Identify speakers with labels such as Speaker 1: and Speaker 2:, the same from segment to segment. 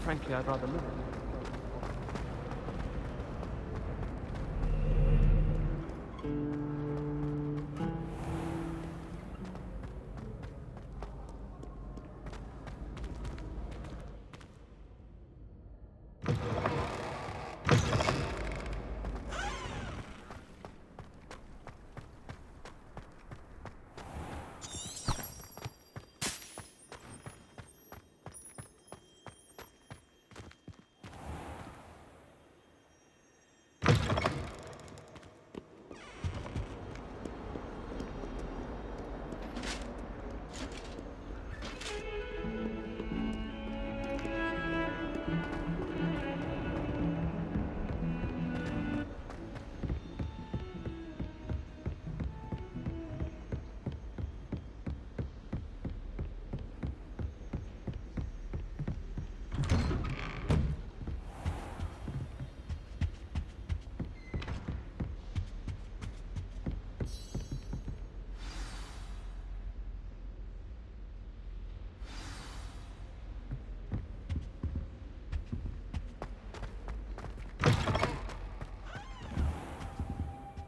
Speaker 1: Frankly, I'd rather live in it.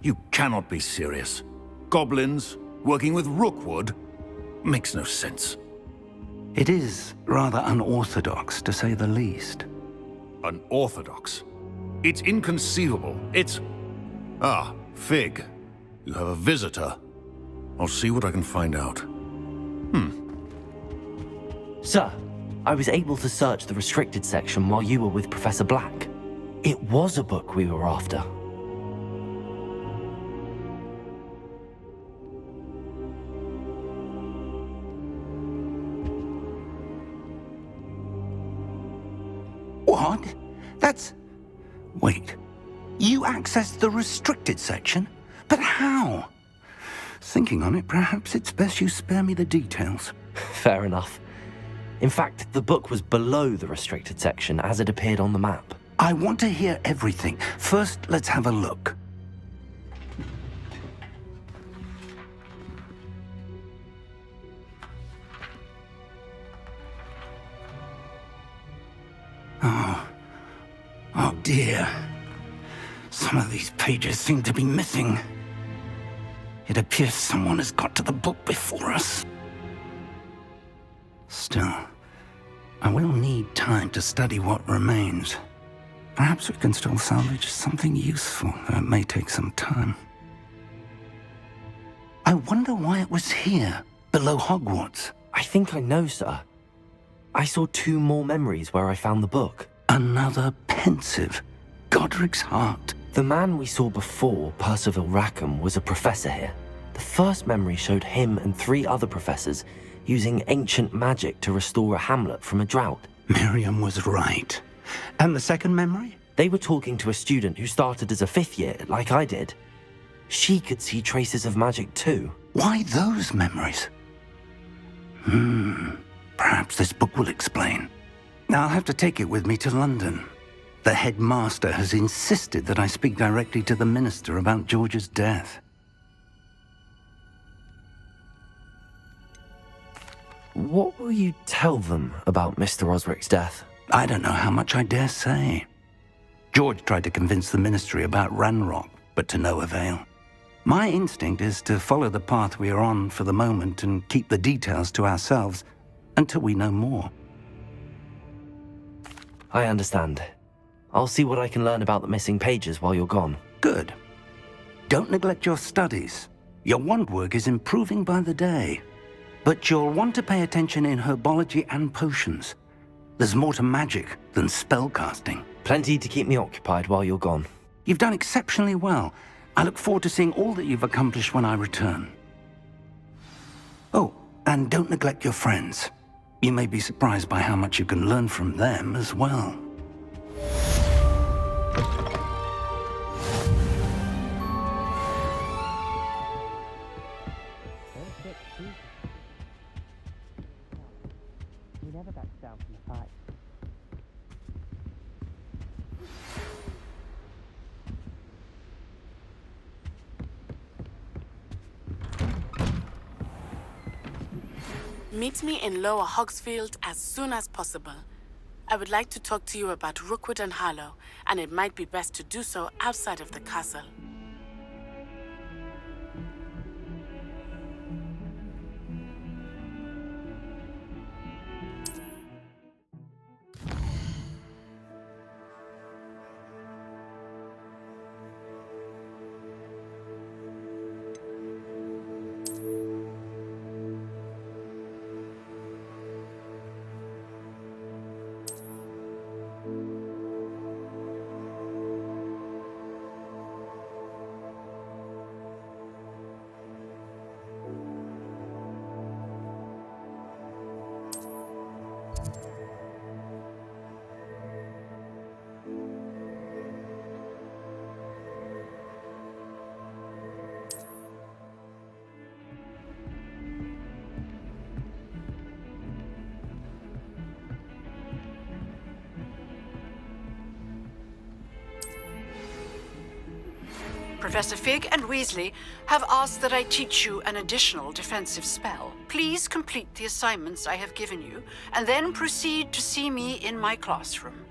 Speaker 2: You cannot be serious. Goblins working with Rookwood? Makes no sense.
Speaker 3: It is rather unorthodox, to say the least.
Speaker 2: Unorthodox? It's inconceivable. It's... Ah, Fig. You have a visitor. I'll see what I can find out.
Speaker 4: Sir, I was able to search the restricted section while you were with Professor Black. It was a book we were after.
Speaker 3: What? That's... Wait. You accessed the restricted section? But how? Thinking on it, perhaps it's best you spare me the details.
Speaker 4: Fair enough. In fact, the book was below the restricted section as it appeared on the map.
Speaker 3: I want to hear everything. First, let's have a look. Oh dear. Some of these pages seem to be missing. It appears someone has got to the book before us. Still, I will need time to study what remains. Perhaps we can still salvage something useful, though it may take some time. I wonder why it was here, below Hogwarts.
Speaker 4: I think I know, sir. I saw 2 more memories where I found the book.
Speaker 3: Another pensive. Godric's heart.
Speaker 4: The man we saw before, Percival Rackham, was a professor here. The first memory showed him and 3 other professors using ancient magic to restore a hamlet from a drought.
Speaker 3: Miriam was right. And the second memory?
Speaker 4: They were talking to a student who started as a 5th year, like I did. She could see traces of magic too.
Speaker 3: Why those memories? Perhaps this book will explain. I'll have to take it with me to London. The headmaster has insisted that I speak directly to the minister about George's death.
Speaker 4: What will you tell them about Mr. Osric's death?
Speaker 3: I don't know how much I dare say. George tried to convince the ministry about Ranrock, but to no avail. My instinct is to follow the path we are on for the moment and keep the details to ourselves until we know more.
Speaker 4: I understand. I'll see what I can learn about the missing pages while you're gone.
Speaker 3: Good. Don't neglect your studies. Your wand work is improving by the day. But you'll want to pay attention in herbology and potions. There's more to magic than spellcasting.
Speaker 4: Plenty to keep me occupied while you're gone.
Speaker 3: You've done exceptionally well. I look forward to seeing all that you've accomplished when I return. Oh, and don't neglect your friends. You may be surprised by how much you can learn from them as well.
Speaker 1: He never backs down from the fight.
Speaker 5: Meet me in Lower Hogsfield as soon as possible. I would like to talk to you about Rookwood and Harlow, and it might be best to do so outside of the castle. Professor Fig and Weasley have asked that I teach you an additional defensive spell. Please complete the assignments I have given you, and then proceed to see me in my classroom.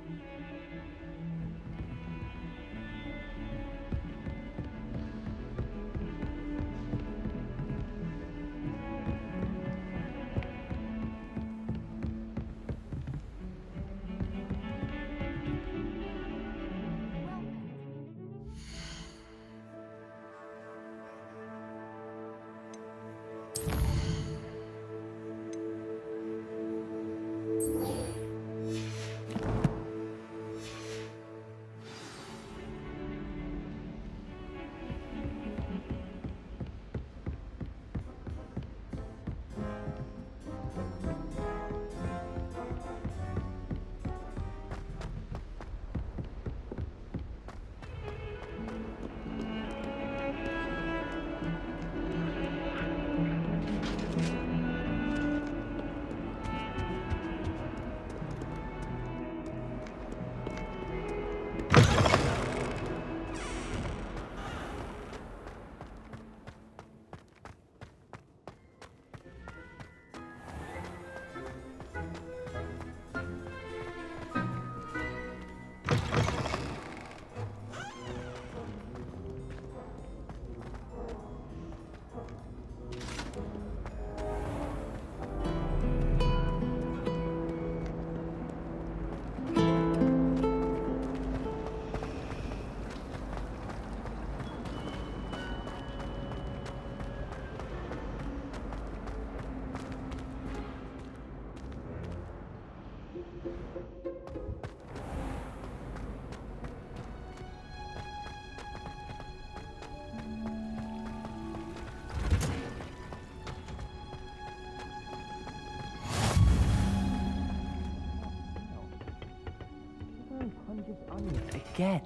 Speaker 1: Again.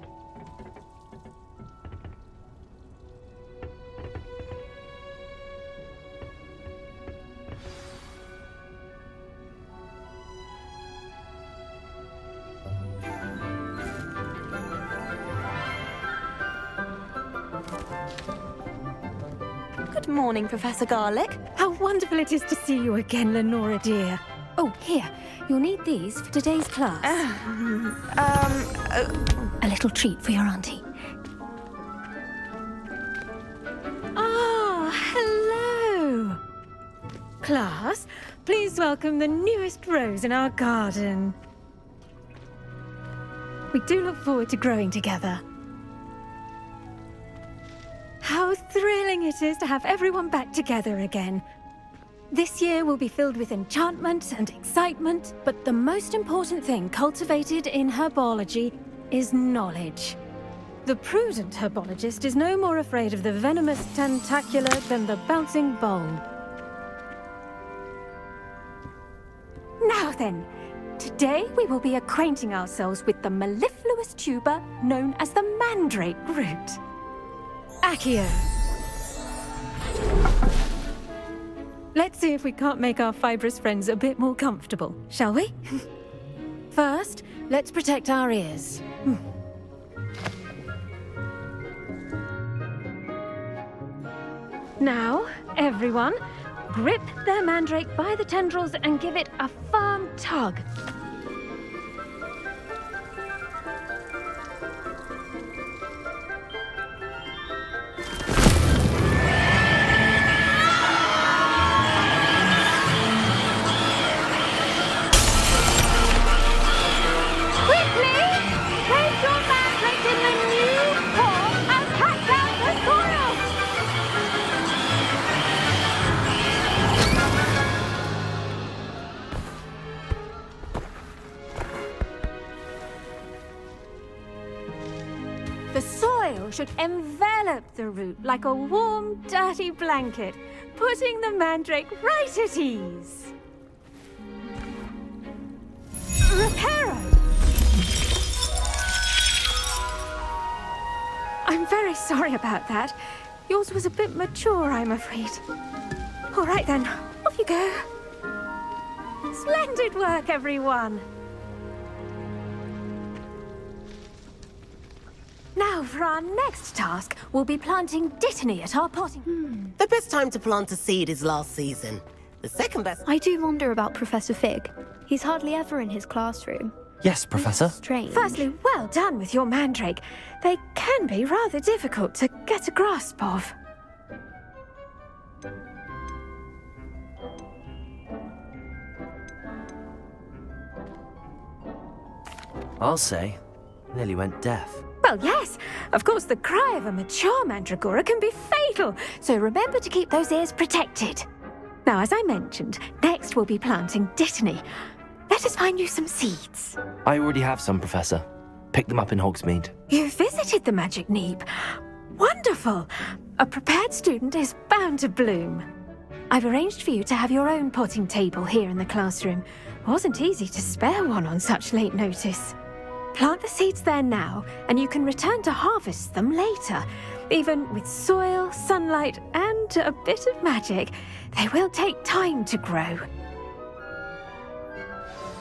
Speaker 6: Good morning, Professor Garlick. How wonderful it is to see you again, Lenora dear. Oh, here. You'll need these for today's class. A little treat for your auntie. Ah, hello. Class, please welcome the newest rose in our garden. We do look forward to growing together. How thrilling it is to have everyone back together again. This year will be filled with enchantment and excitement, but the most important thing cultivated in herbology is knowledge. The prudent herbologist is no more afraid of the venomous tentacula than the bouncing bulb. Now then, today we will be acquainting ourselves with the mellifluous tuber known as the mandrake root. Accio. Let's see if we can't make our fibrous friends a bit more comfortable, shall we? First, let's protect our ears. Now, everyone, grip their mandrake by the tendrils and give it a firm tug. The soil should envelop the root like a warm, dirty blanket, putting the mandrake right at ease. Reparo! I'm very sorry about that. Yours was a bit mature, I'm afraid. All right then, off you go. Splendid work, everyone. Now, for our next task, we'll be planting dittany at our potting.
Speaker 7: The best time to plant a seed is last season. The second best...
Speaker 8: I do wonder about Professor Fig. He's hardly ever in his classroom.
Speaker 4: Yes, Professor.
Speaker 8: Strange.
Speaker 6: Firstly, well done with your mandrake. They can be rather difficult to get a grasp of.
Speaker 4: I'll say, nearly went deaf.
Speaker 6: Well, yes. Of course, the cry of a mature mandragora can be fatal, so remember to keep those ears protected. Now, as I mentioned, next we'll be planting dittany. Let us find you some seeds.
Speaker 4: I already have some, Professor. Picked them up in Hogsmeade.
Speaker 6: You visited the Magic Neep. Wonderful. A prepared student is bound to bloom. I've arranged for you to have your own potting table here in the classroom. Wasn't easy to spare one on such late notice. Plant the seeds there now, and you can return to harvest them later. Even with soil, sunlight, and a bit of magic, they will take time to grow.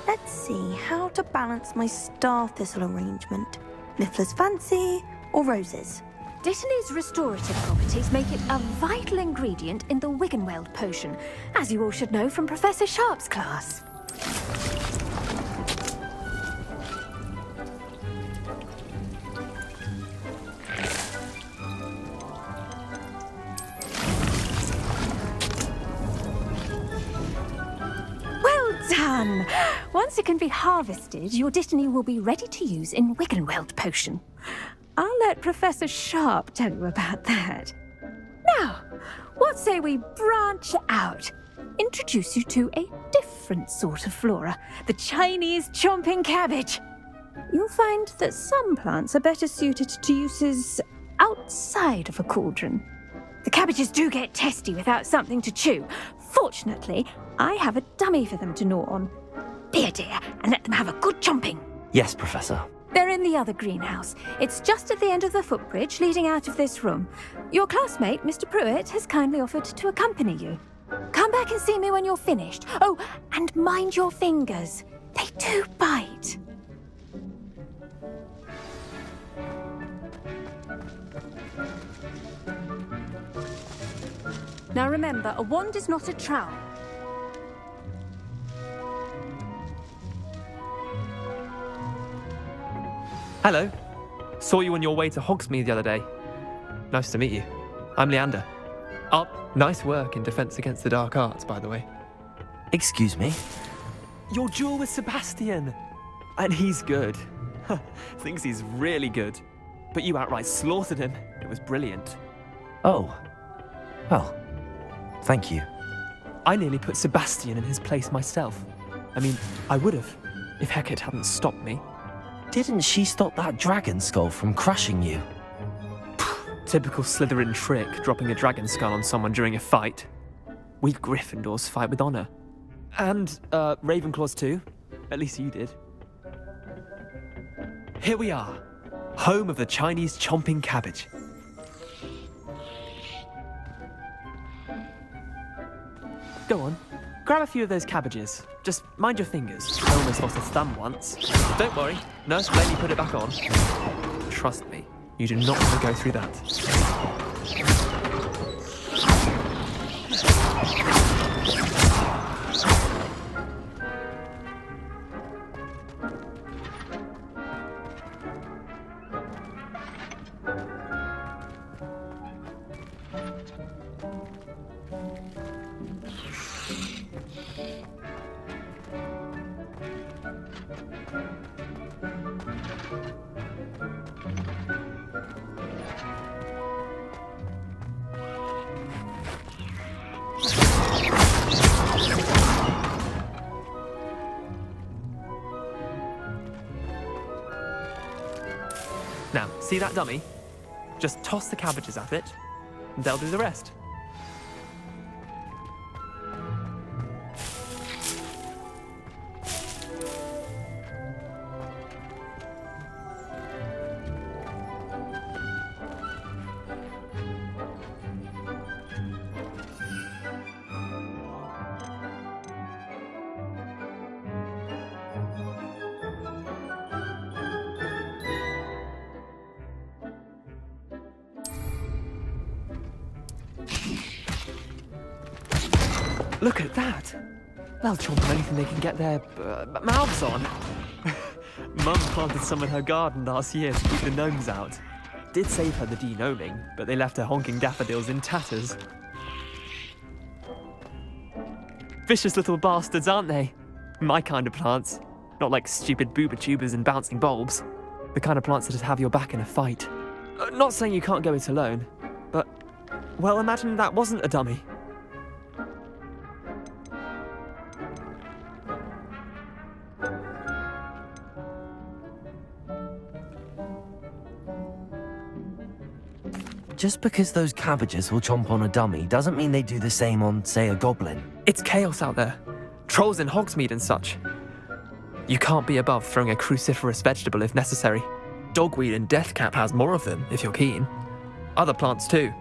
Speaker 9: Let's see how to balance my star thistle arrangement. Niffler's fancy or roses?
Speaker 6: Dittany's restorative properties make it a vital ingredient in the Wiggenweld potion, as you all should know from Professor Sharp's class. Done! Once it can be harvested, your dittany will be ready to use in Wiggenweld potion. I'll let Professor Sharp tell you about that. Now, what say we branch out? Introduce you to a different sort of flora, the Chinese chomping cabbage. You'll find that some plants are better suited to uses outside of a cauldron. The cabbages do get testy without something to chew. Fortunately, I have a dummy for them to gnaw on. Be a dear and let them have a good chomping.
Speaker 4: Yes, Professor.
Speaker 6: They're in the other greenhouse. It's just at the end of the footbridge leading out of this room. Your classmate, Mr. Pruitt, has kindly offered to accompany you. Come back and see me when you're finished. Oh, and mind your fingers. They do bite. Now remember, a wand is not a trowel.
Speaker 10: Hello. Saw you on your way to Hogsmeade the other day. Nice to meet you. I'm Leander. Oh, nice work in Defense Against the Dark Arts, by the way.
Speaker 4: Excuse me?
Speaker 10: Your duel with Sebastian. And he's good. Thinks he's really good. But you outright slaughtered him. It was brilliant.
Speaker 4: Oh. Well, thank you.
Speaker 10: I nearly put Sebastian in his place myself. I mean, I would have, if Hecate hadn't stopped me.
Speaker 4: Didn't she stop that dragon skull from crushing you?
Speaker 10: Typical Slytherin trick, dropping a dragon skull on someone during a fight. We Gryffindors fight with honor. And, Ravenclaws too. At least you did. Here we are, home of the Chinese chomping cabbage. Go on, grab a few of those cabbages. Just mind your fingers. I almost lost a thumb once. Don't worry, Nurse let me put it back on. Trust me, you do not want to go through that. Now, see that dummy? Just toss the cabbages at it, and they'll do the rest. Look at that! They'll chomp on anything they can get their mouths on. Mum planted some in her garden last year to keep the gnomes out. Did save her the de-gnoming, but they left her honking daffodils in tatters. Vicious little bastards, aren't they? My kind of plants. Not like stupid booba tubers and bouncing bulbs. The kind of plants that'd have your back in a fight. Not saying you can't go it alone, but, well, imagine that wasn't a dummy.
Speaker 4: Just because those cabbages will chomp on a dummy doesn't mean they do the same on, say, a goblin.
Speaker 10: It's chaos out there. Trolls in Hogsmeade and such. You can't be above throwing a cruciferous vegetable if necessary. Dogweed and deathcap has more of them, if you're keen. Other plants too.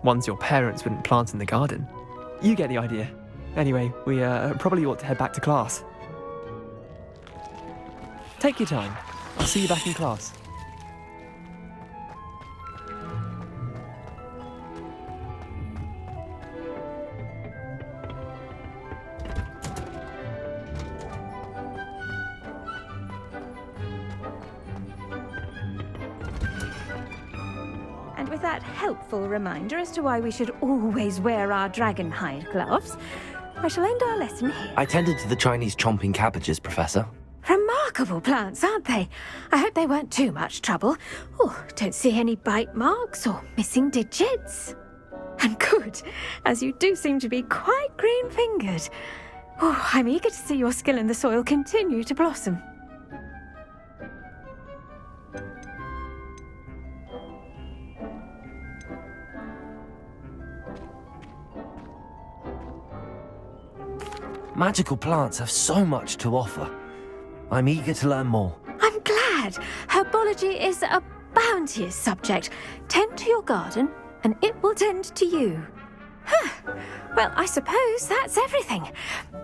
Speaker 10: Ones your parents wouldn't plant in the garden. You get the idea. Anyway, we probably ought to head back to class. Take your time. I'll see you back in class.
Speaker 6: And with that helpful reminder as to why we should always wear our dragon hide gloves, I shall end our lesson here.
Speaker 4: I tended to the Chinese chomping cabbages, Professor.
Speaker 6: Remarkable plants, aren't they? I hope they weren't too much trouble. Oh, don't see any bite marks or missing digits. And good, as you do seem to be quite green-fingered. Oh, I'm eager to see your skill in the soil continue to blossom.
Speaker 4: Magical plants have so much to offer. I'm eager to learn more.
Speaker 6: I'm glad. Herbology is a bounteous subject. Tend to your garden, and it will tend to you. Huh. Well, I suppose that's everything.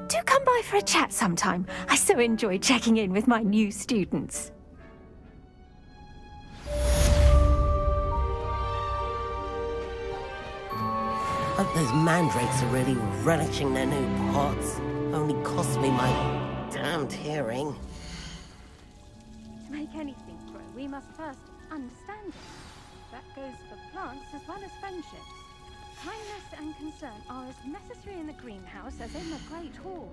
Speaker 6: Do come by for a chat sometime. I so enjoy checking in with my new students.
Speaker 7: Hope those mandrakes are really relishing their new pots. Only cost me my damned hearing.
Speaker 6: To make anything grow, we must first understand it. That goes for plants as well as friendships. Kindness and concern are as necessary in the greenhouse as in the Great Hall.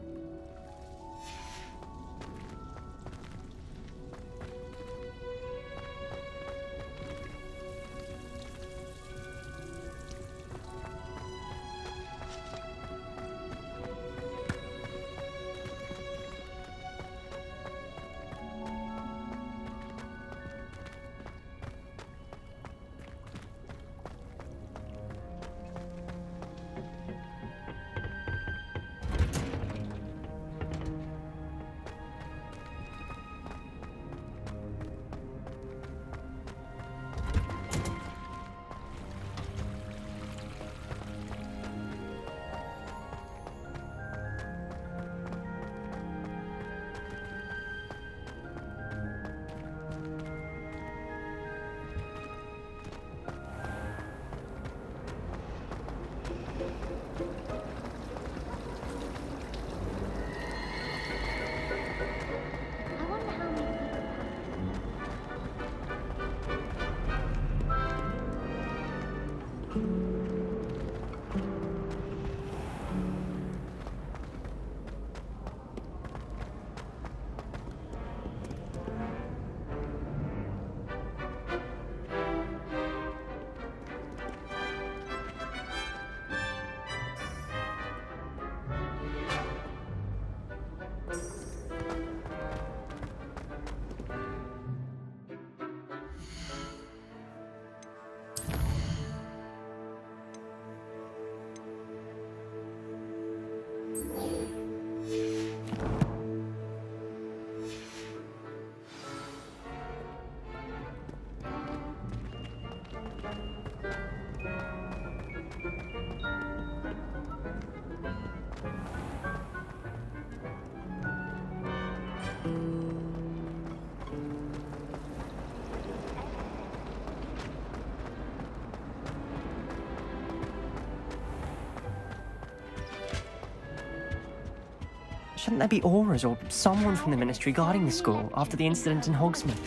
Speaker 11: Shouldn't there be auras or someone from the Ministry guarding the school after the incident in Hogsmeade?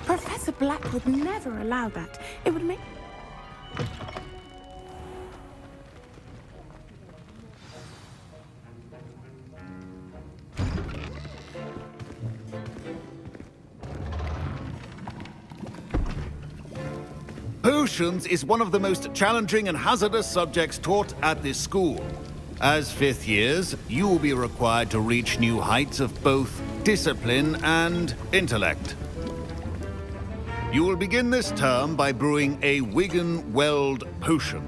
Speaker 12: Professor Black would never allow that. It would make...
Speaker 2: Potions is one of the most challenging and hazardous subjects taught at this school. As fifth years, you will be required to reach new heights of both discipline and intellect. You will begin this term by brewing a Wigan-Weld potion.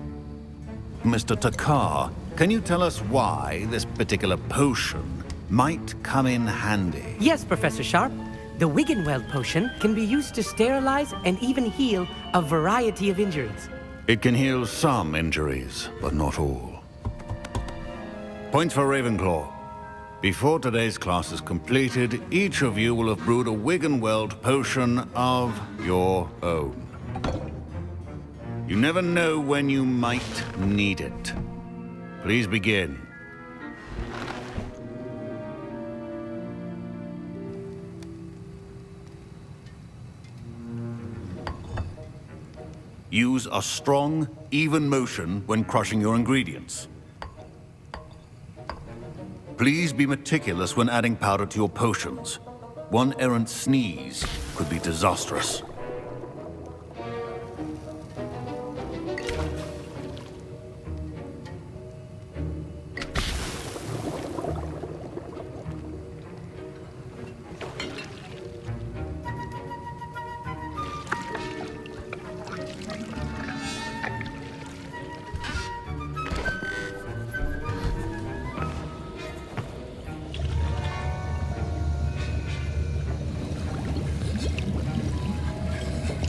Speaker 2: Mr. Takar, can you tell us why this particular potion might come in handy?
Speaker 13: Yes, Professor Sharp. The Wigan-Weld potion can be used to sterilize and even heal a variety of injuries.
Speaker 2: It can heal some injuries, but not all. Points for Ravenclaw. Before today's class is completed, each of you will have brewed a Wigan-Weld potion of your own. You never know when you might need it. Please begin. Use a strong, even motion when crushing your ingredients. Please be meticulous when adding powder to your potions. One errant sneeze could be disastrous.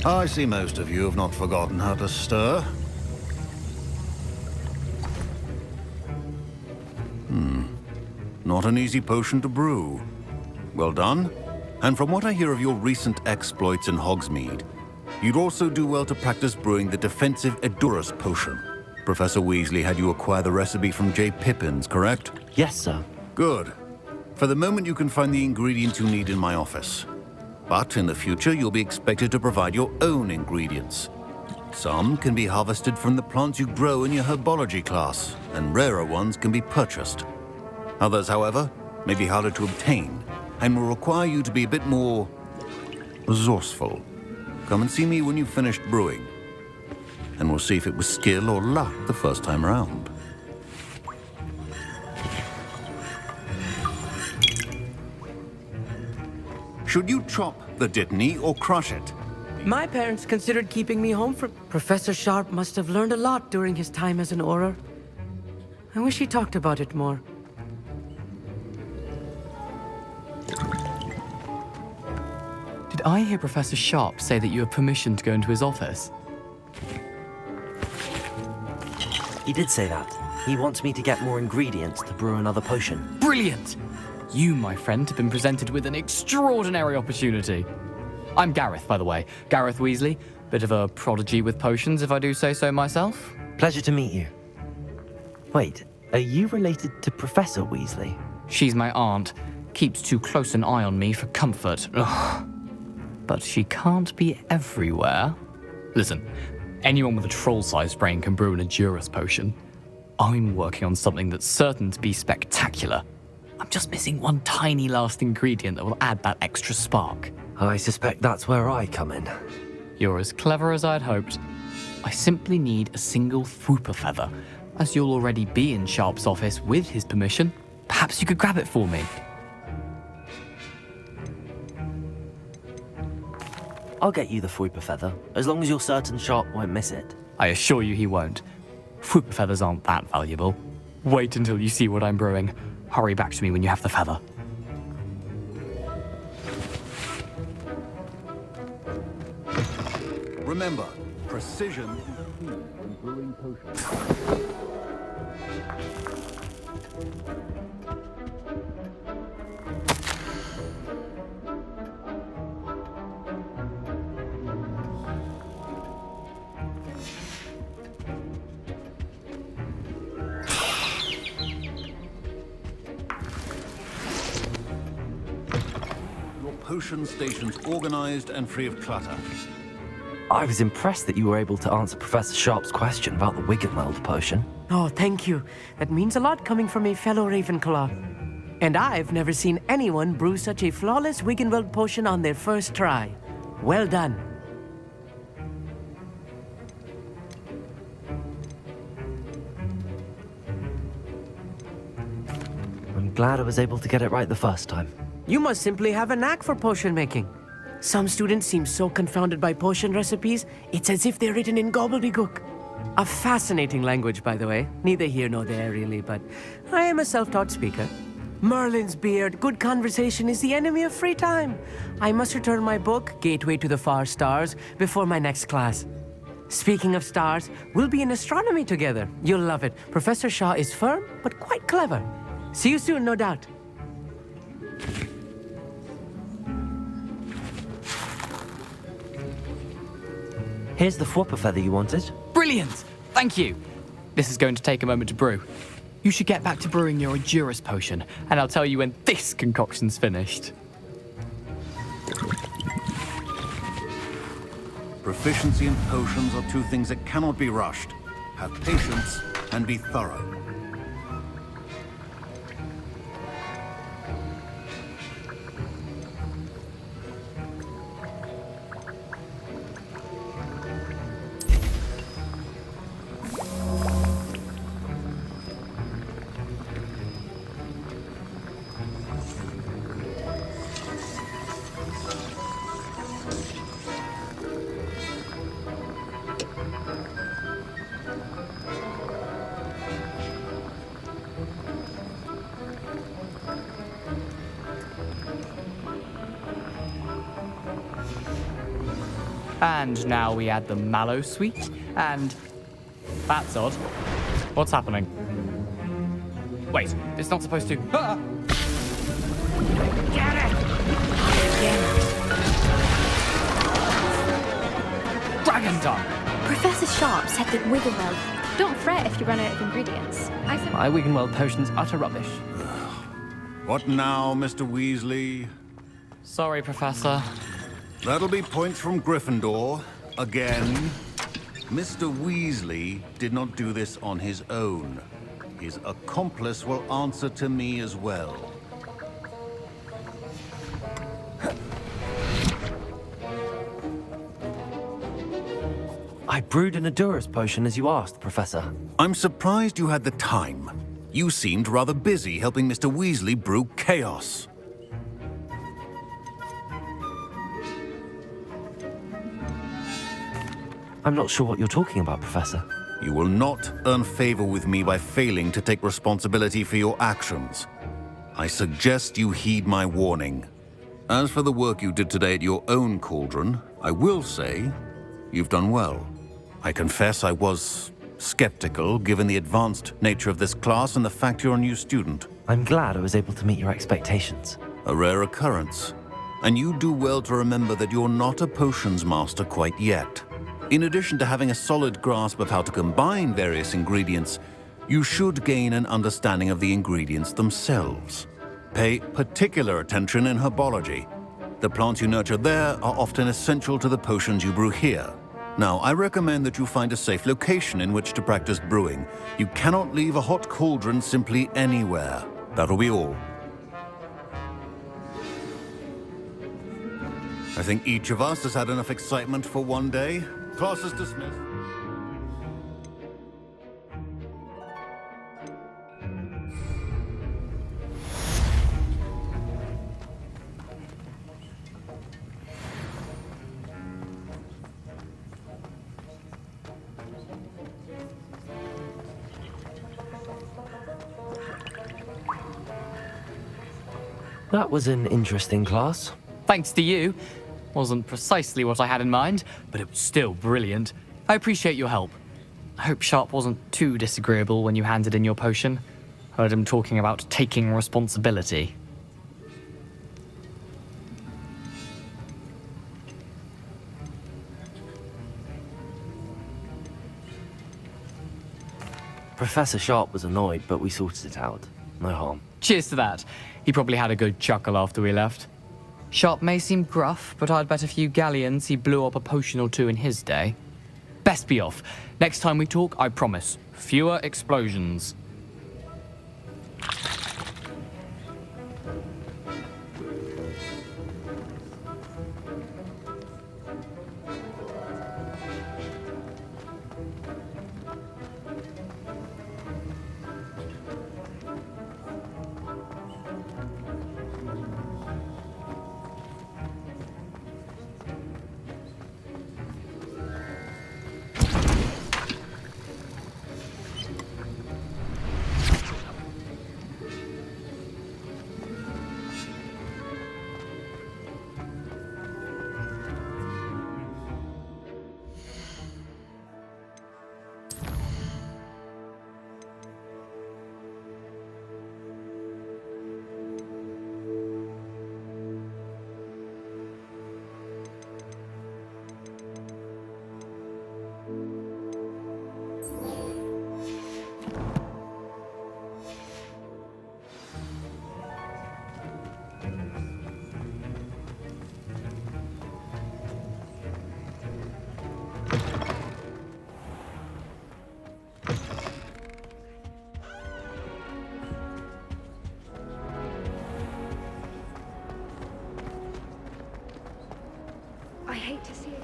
Speaker 2: I see most of you have not forgotten how to stir. Not an easy potion to brew. Well done. And from what I hear of your recent exploits in Hogsmeade, you'd also do well to practice brewing the defensive Edurus potion. Professor Weasley had you acquire the recipe from J. Pippin's, correct?
Speaker 4: Yes, sir.
Speaker 2: Good. For the moment, you can find the ingredients you need in my office. But in the future, you'll be expected to provide your own ingredients. Some can be harvested from the plants you grow in your herbology class, and rarer ones can be purchased. Others, however, may be harder to obtain, and will require you to be a bit more resourceful. Come and see me when you've finished brewing, and we'll see if it was skill or luck the first time around. Should you chop the Dittany or crush it?
Speaker 13: My parents considered keeping me home from... Professor Sharp must have learned a lot during his time as an Auror. I wish he talked about it more.
Speaker 14: Did I hear Professor Sharp say that you have permission to go into his office?
Speaker 4: He did say that. He wants me to get more ingredients to brew another potion.
Speaker 14: Brilliant! You, my friend, have been presented with an extraordinary opportunity. I'm Gareth, by the way. Gareth Weasley. Bit of a prodigy with potions, if I do say so myself.
Speaker 4: Pleasure to meet you. Wait, are you related to Professor Weasley?
Speaker 14: She's my aunt. Keeps too close an eye on me for comfort. Ugh. But she can't be everywhere. Listen, anyone with a troll-sized brain can brew an Edurus potion. I'm working on something that's certain to be spectacular. I'm just missing one tiny last ingredient that will add that extra spark.
Speaker 4: I suspect that's where I come in.
Speaker 14: You're as clever as I'd hoped. I simply need a single Thwooper feather. As you'll already be in Sharp's office with his permission, perhaps you could grab it for me.
Speaker 4: I'll get you the Thwooper feather, as long as you're certain Sharp won't miss it.
Speaker 14: I assure you he won't. Thwooper feathers aren't that valuable. Wait until you see what I'm brewing. Hurry back to me when you have the feather.
Speaker 2: Remember, precision is key when brewing potions. potion stations organized and free of clutter.
Speaker 4: I was impressed that you were able to answer Professor Sharp's question about the Wiggenweld potion.
Speaker 13: Oh, thank you. That means a lot coming from a fellow Ravenclaw. And I've never seen anyone brew such a flawless Wiggenweld potion on their first try. Well done.
Speaker 4: I'm glad I was able to get it right the first time.
Speaker 13: You must simply have a knack for potion making. Some students seem so confounded by potion recipes, it's as if they're written in gobbledygook. A fascinating language, by the way. Neither here nor there, really, but I am a self-taught speaker. Merlin's beard, good conversation is the enemy of free time. I must return my book, Gateway to the Far Stars, before my next class. Speaking of stars, we'll be in astronomy together. You'll love it. Professor Shaw is firm, but quite clever. See you soon, no doubt.
Speaker 4: Here's the Fwopper feather you wanted.
Speaker 14: Brilliant! Thank you. This is going to take a moment to brew. You should get back to brewing your Juris potion, and I'll tell you when this concoction's finished.
Speaker 2: Proficiency in potions are two things that cannot be rushed. Have patience and be thorough.
Speaker 14: And now we add the mallow sweet, and... That's odd. What's happening? Wait, it's not supposed to... Ah!
Speaker 12: Get it!
Speaker 14: Dragon tongue!
Speaker 8: Professor Sharp said that Wiggenweld. Don't fret if you run out of ingredients.
Speaker 11: My Wiggenweld potion's utter rubbish.
Speaker 2: What now, Mr. Weasley?
Speaker 14: Sorry, Professor.
Speaker 2: That'll be points from Gryffindor. Again. Mr. Weasley did not do this on his own. His accomplice will answer to me as well.
Speaker 4: I brewed an Adurus potion as you asked, Professor.
Speaker 2: I'm surprised you had the time. You seemed rather busy helping Mr. Weasley brew chaos.
Speaker 4: I'm not sure what you're talking about, Professor.
Speaker 2: You will not earn favor with me by failing to take responsibility for your actions. I suggest you heed my warning. As for the work you did today at your own cauldron, I will say you've done well. I confess I was skeptical, given the advanced nature of this class and the fact you're a new student.
Speaker 4: I'm glad I was able to meet your expectations.
Speaker 2: A rare occurrence. And you do well to remember that you're not a potions master quite yet. In addition to having a solid grasp of how to combine various ingredients, you should gain an understanding of the ingredients themselves. Pay particular attention in herbology. The plants you nurture there are often essential to the potions you brew here. Now, I recommend that you find a safe location in which to practice brewing. You cannot leave a hot cauldron simply anywhere. That'll be all. I think each of us has had enough excitement for one day. Class is dismissed.
Speaker 4: That was an interesting class.
Speaker 14: Thanks to you. Wasn't precisely what I had in mind, but it was still brilliant. I appreciate your help. I hope Sharp wasn't too disagreeable when you handed in your potion. Heard him talking about taking responsibility.
Speaker 4: Professor Sharp was annoyed, but we sorted it out. No harm.
Speaker 14: Cheers to that. He probably had a good chuckle after we left. Sharp may seem gruff, but I'd bet a few galleons he blew up a potion or two in his day. Best be off. Next time we talk, I promise, fewer explosions.
Speaker 8: I hate to see it.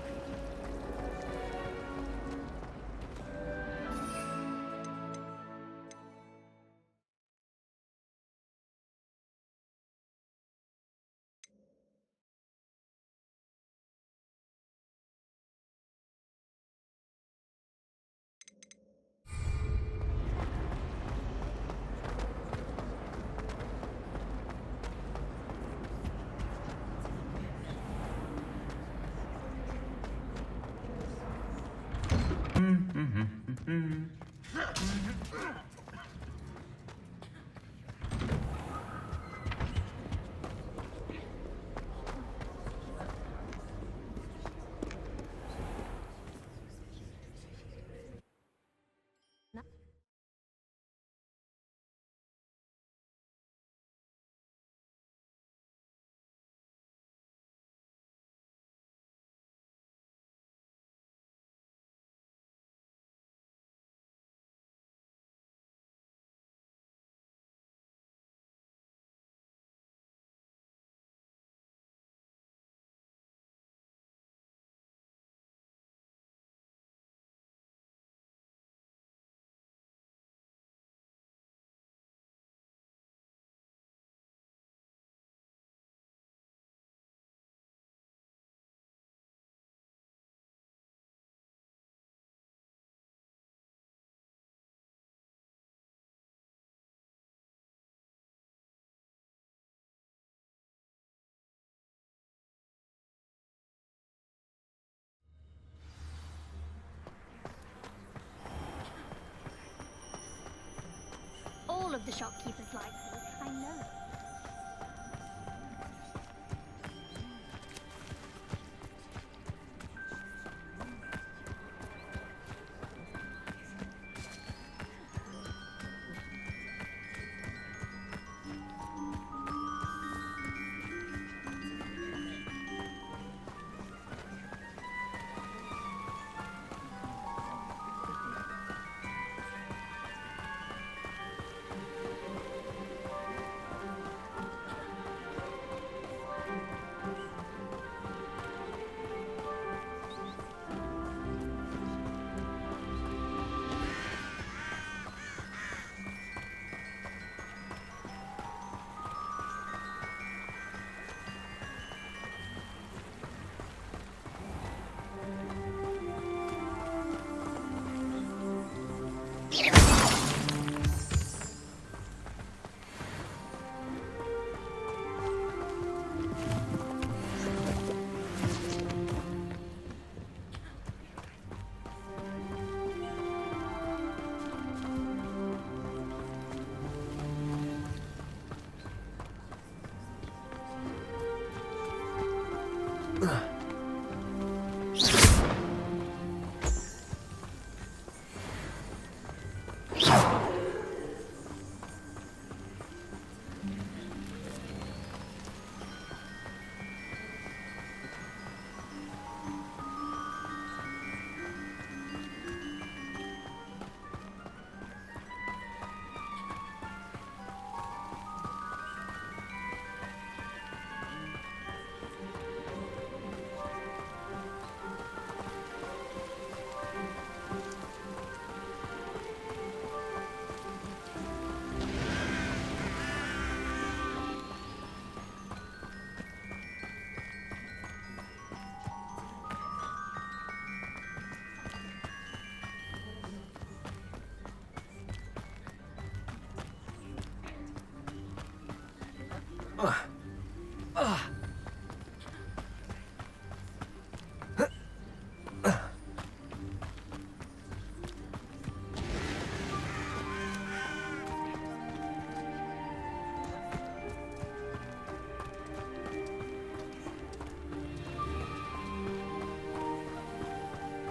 Speaker 8: All of the shopkeepers like me, I know.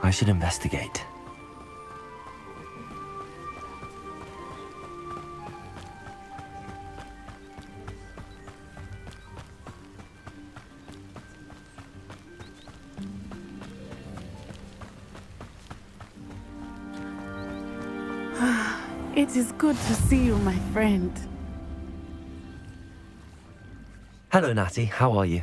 Speaker 4: I should investigate.
Speaker 12: It is good to see you, my friend.
Speaker 4: Hello, Natty. How are you?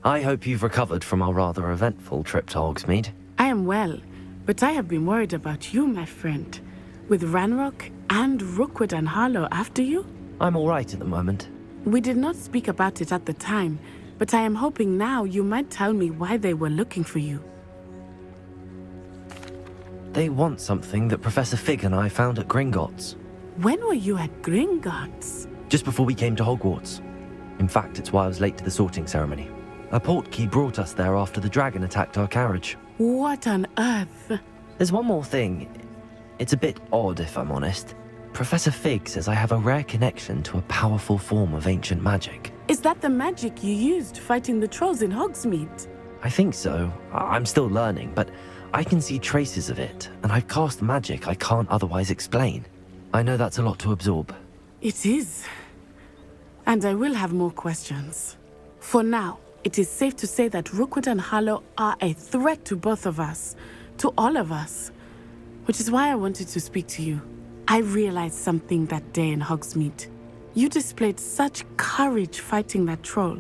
Speaker 4: I hope you've recovered from our rather eventful trip to Hogsmeade.
Speaker 12: I am well, but I have been worried about you, my friend. With Ranrock and Rookwood and Harlow after you?
Speaker 4: I'm all right at the moment.
Speaker 12: We did not speak about it at the time, but I am hoping now you might tell me why they were looking for you.
Speaker 4: They want something that Professor Fig and I found at Gringotts.
Speaker 12: When were you at Gringotts?
Speaker 4: Just before we came to Hogwarts. In fact, it's why I was late to the sorting ceremony. A portkey brought us there after the dragon attacked our carriage.
Speaker 12: What on earth?
Speaker 4: There's one more thing. It's a bit odd, if I'm honest. Professor Fig says I have a rare connection to a powerful form of ancient magic.
Speaker 12: Is that the magic you used fighting the trolls in Hogsmeade?
Speaker 4: I think so. I'm still learning, but I can see traces of it, and I've cast magic I can't otherwise explain. I know that's a lot to absorb.
Speaker 12: It is. And I will have more questions. For now, it is safe to say that Rookwood and Harlow are a threat to both of us, to all of us. Which is why I wanted to speak to you. I realized something that day in Hogsmeade. You displayed such courage fighting that troll,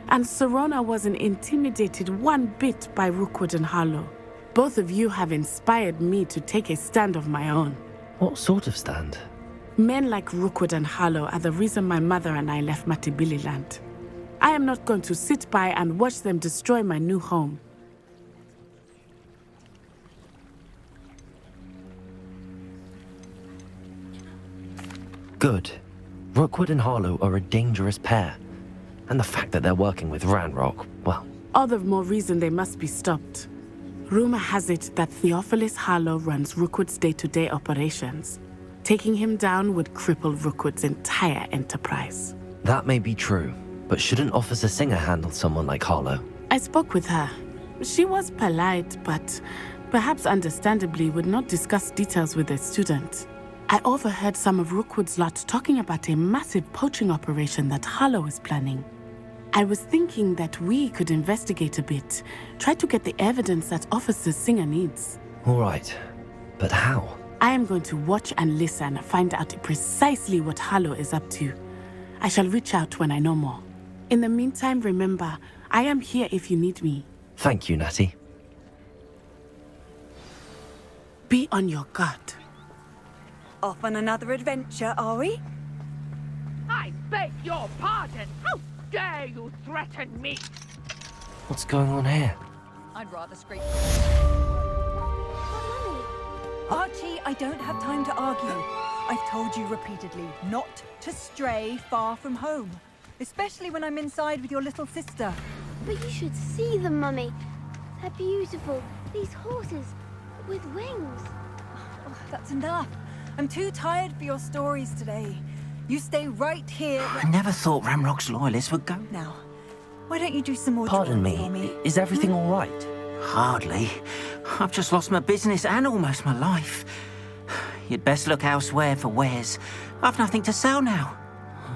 Speaker 12: and Serona wasn't intimidated one bit by Rookwood and Harlow. Both of you have inspired me to take a stand of my own.
Speaker 4: What sort of stand?
Speaker 12: Men like Rookwood and Harlow are the reason my mother and I left Matabeleland. I am not going to sit by and watch them destroy my new home.
Speaker 4: Good. Rookwood and Harlow are a dangerous pair. And the fact that they're working with Ranrock, well...
Speaker 12: All the more reason they must be stopped. Rumor has it that Theophilus Harlow runs Rookwood's day-to-day operations. Taking him down would cripple Rookwood's entire enterprise.
Speaker 4: That may be true, but shouldn't Officer Singer handle someone like Harlow?
Speaker 12: I spoke with her. She was polite, but perhaps understandably would not discuss details with a student. I overheard some of Rookwood's lot talking about a massive poaching operation that Harlow is planning. I was thinking that we could investigate a bit, try to get the evidence that Officer Singer needs.
Speaker 4: All right, but how?
Speaker 12: I am going to watch and listen, find out precisely what Harlow is up to. I shall reach out when I know more. In the meantime, remember, I am here if you need me.
Speaker 4: Thank you, Natty.
Speaker 12: Be on your guard.
Speaker 15: Off on another adventure, are we?
Speaker 16: I beg your pardon! How dare you threaten me?
Speaker 4: What's going on here?
Speaker 15: I'd rather scrape... Archie, I don't have time to argue. I've told you repeatedly not to stray far from home. Especially when I'm inside with your little sister.
Speaker 17: But you should see them, Mummy. They're beautiful. These horses with wings.
Speaker 15: Oh, that's enough. I'm too tired for your stories today. You stay right here.
Speaker 18: I never thought Ranrock's loyalists would go.
Speaker 15: Now, why don't you do some more
Speaker 4: Pardon
Speaker 15: drawing
Speaker 4: me,
Speaker 15: for me?
Speaker 4: is everything all right?
Speaker 18: Hardly. I've just lost my business and almost my life. You'd best look elsewhere for wares. I've nothing to sell now.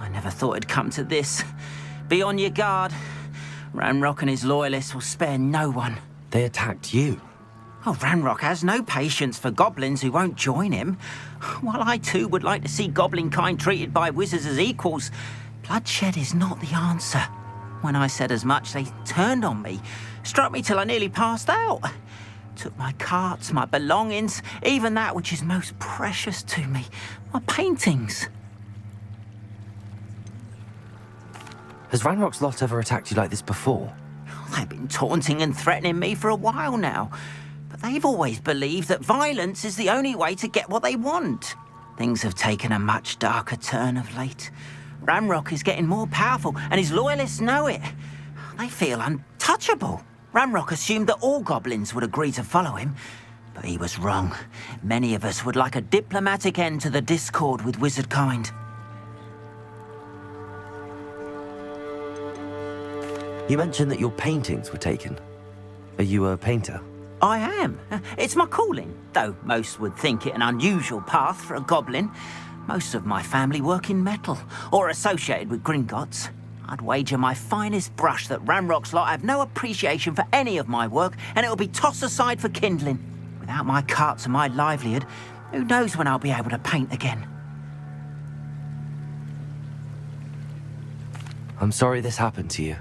Speaker 18: I never thought it'd come to this. Be on your guard. Ranrock and his loyalists will spare no one.
Speaker 4: They attacked you.
Speaker 18: Oh, Ranrock has no patience for goblins who won't join him. While I too would like to see goblin kind treated by wizards as equals, bloodshed is not the answer. When I said as much, they turned on me, struck me till I nearly passed out. Took my carts, my belongings, even that which is most precious to me, my paintings.
Speaker 4: Has Ranrock's lot ever attacked you like this before?
Speaker 18: They've been taunting and threatening me for a while now. But they've always believed that violence is the only way to get what they want. Things have taken a much darker turn of late. Ranrock is getting more powerful, and his loyalists know it. They feel untouchable. Ranrock assumed that all goblins would agree to follow him, but he was wrong. Many of us would like a diplomatic end to the discord with wizard kind.
Speaker 4: You mentioned that your paintings were taken. Are you a painter?
Speaker 18: I am. It's my calling, though most would think it an unusual path for a goblin. Most of my family work in metal, or associated with Gringotts. I'd wager my finest brush that Ranrock's lot have no appreciation for any of my work, and it'll be tossed aside for kindling. Without my carts and my livelihood, who knows when I'll be able to paint again?
Speaker 4: I'm sorry this happened to you.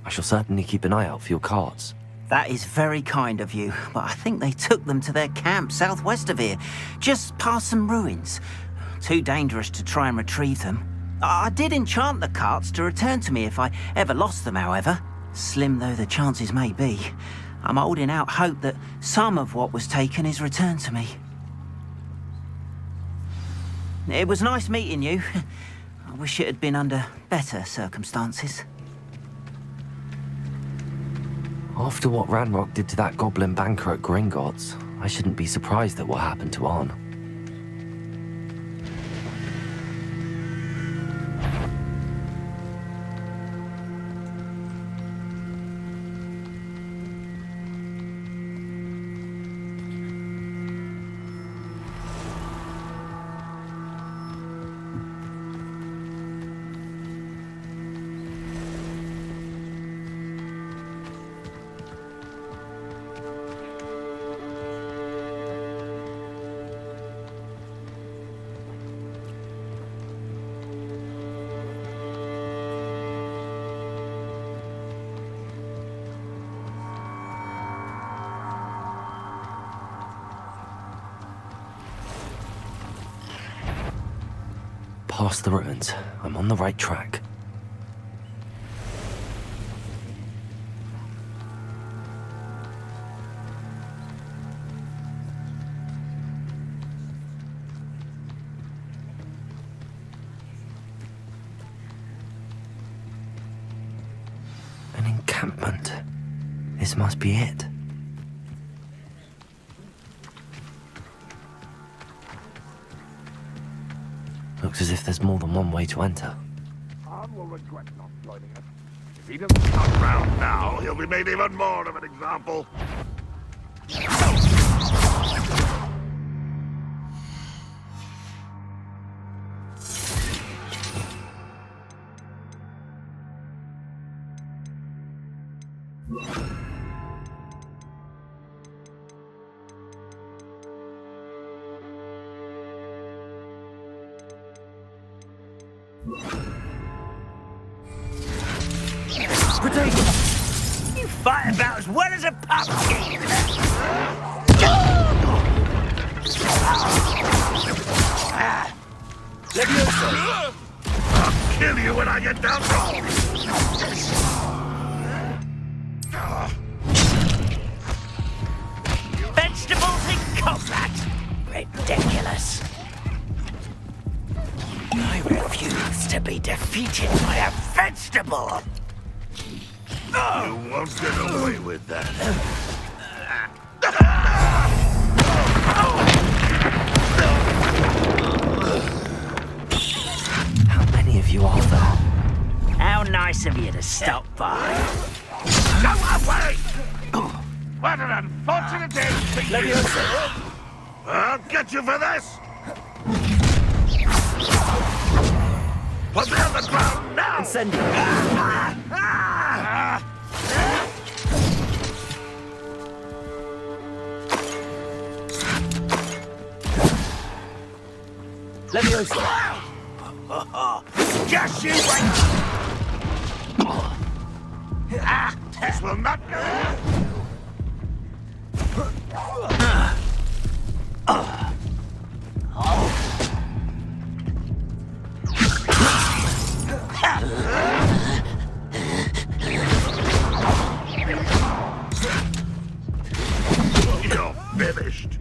Speaker 4: I shall certainly keep an eye out for your carts.
Speaker 18: That is very kind of you, but I think they took them to their camp southwest of here, just past some ruins. Too dangerous to try and retrieve them. I did enchant the carts to return to me if I ever lost them, however. Slim though the chances may be, I'm holding out hope that some of what was taken is returned to me. It was nice meeting you. I wish it had been under better circumstances.
Speaker 4: After what Ranrock did to that goblin banker at Gringotts, I shouldn't be surprised at what happened to Arn. Past the ruins. I'm on the right track. An encampment. This must be it. Looks as if there's more than one way to enter.
Speaker 19: Arn will regret not joining us. If he doesn't come round now, he'll be made even more of an example.
Speaker 18: You fight about as well as a pumpkin!
Speaker 19: I'll kill you when I get down wrong!
Speaker 18: Vegetables in combat! Ridiculous! I refuse to be defeated by a vegetable!
Speaker 19: You won't get away with that.
Speaker 4: How many of you are there?
Speaker 18: How nice of you to stop by.
Speaker 19: Go away! What an unfortunate day for you! I'll get you for this! Put me on the ground now!
Speaker 4: Incendio!
Speaker 19: Leviosa! Just you wait! This will not go! You're finished!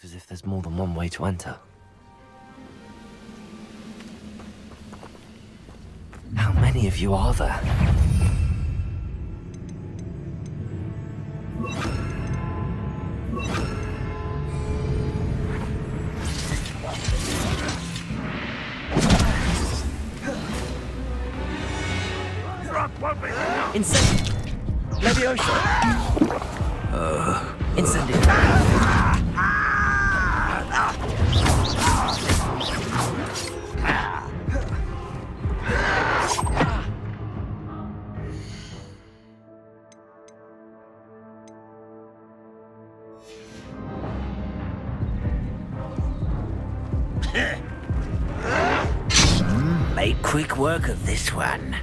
Speaker 4: Looks as if there's more than one way to enter. How many of you are there?
Speaker 13: Incendio! Leviosa! Incendio!
Speaker 18: Made quick work of this one.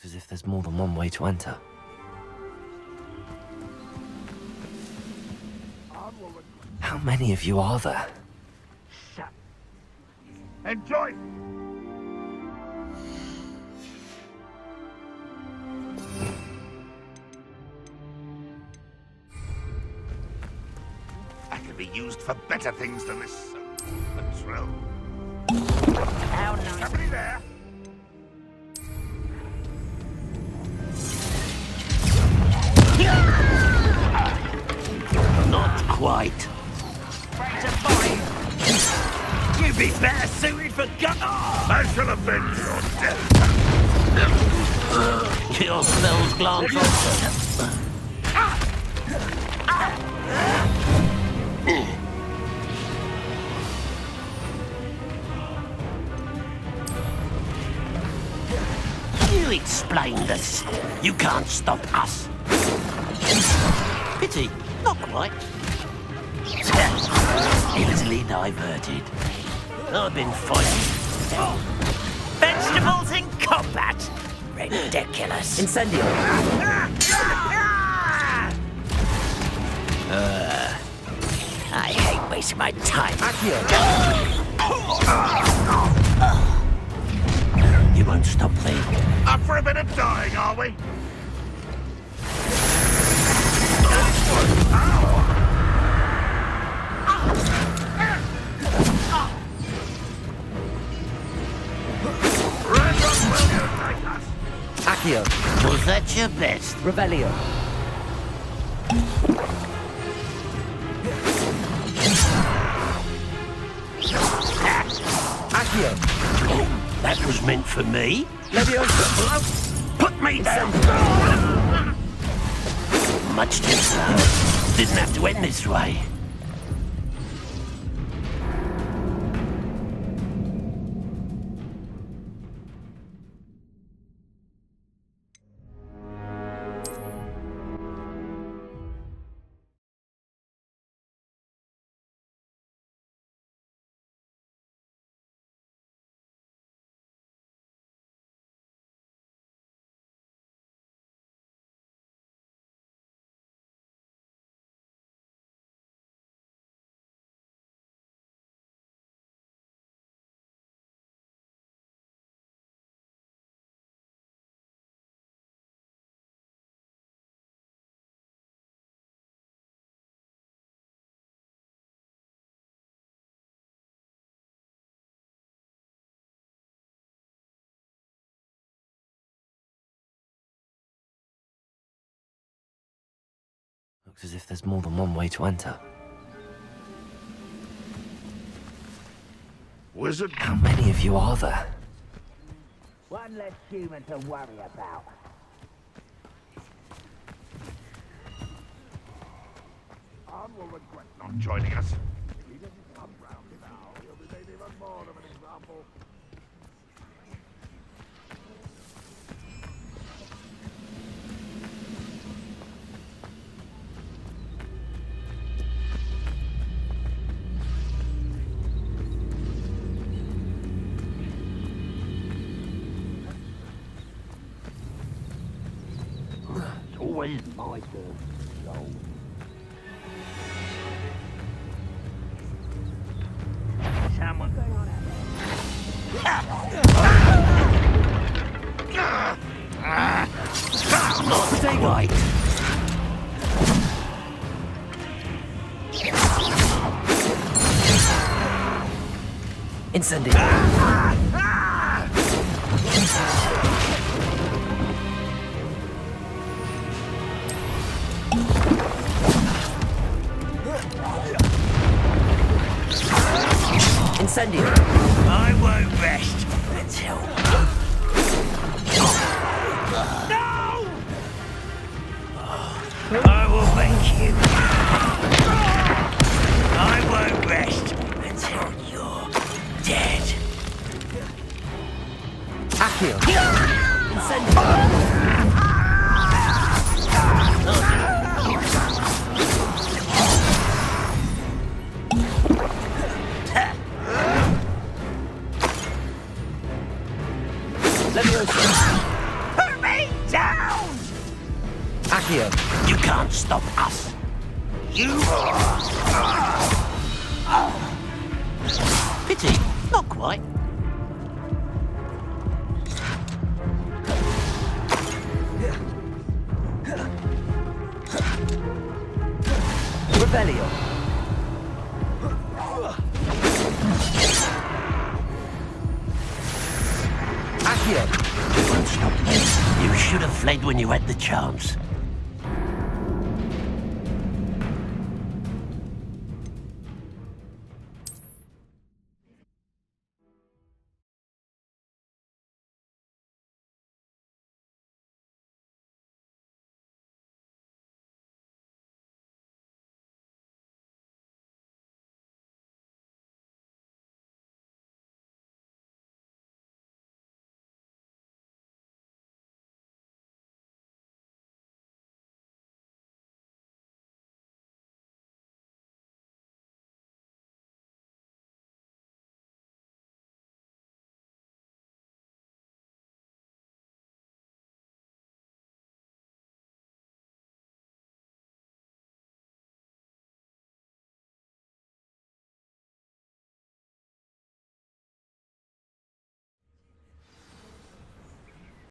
Speaker 4: Looks as if there's more than one way to enter. How many of you are there?
Speaker 19: Enjoy! I could be used for better things than this patrol.
Speaker 18: How nice.
Speaker 19: Somebody there?
Speaker 18: Not quite. You'd be better suited for gun.
Speaker 19: I shall avenge your death.
Speaker 18: Your spells glance off. You explain this. You can't stop us. Pity, not quite. Easily diverted. I've been fighting. Vegetables in combat. Ridiculous.
Speaker 13: Incendio!
Speaker 18: I hate wasting my time.
Speaker 13: Accio!
Speaker 18: You won't stop me.
Speaker 19: Up for a bit of dying, are we?
Speaker 13: Accio!
Speaker 18: Was that your best?
Speaker 13: Revelio! Accio!
Speaker 18: Oh, that was meant for me.
Speaker 13: Leviosa!
Speaker 18: Put me down! Much too slow. Didn't have to end this way.
Speaker 4: Looks as if there's more than one way to enter.
Speaker 19: Wizard?
Speaker 4: How many of you are there?
Speaker 20: One less human to worry about.
Speaker 19: Arn will regret not joining us. If he doesn't come round now, he'll be made even more of an example.
Speaker 20: It's always my turn, so... Someone...
Speaker 4: Stay right. Incendio. Incendio.
Speaker 20: I won't rest until... No! I will make you. I won't rest until you're dead.
Speaker 4: Accio. Incendio.
Speaker 20: Put me down!
Speaker 4: Accio.
Speaker 20: You can't stop us. You... Pity, not quite.
Speaker 4: Rebellion.
Speaker 20: You won't stop me. You should have fled when you had the chance.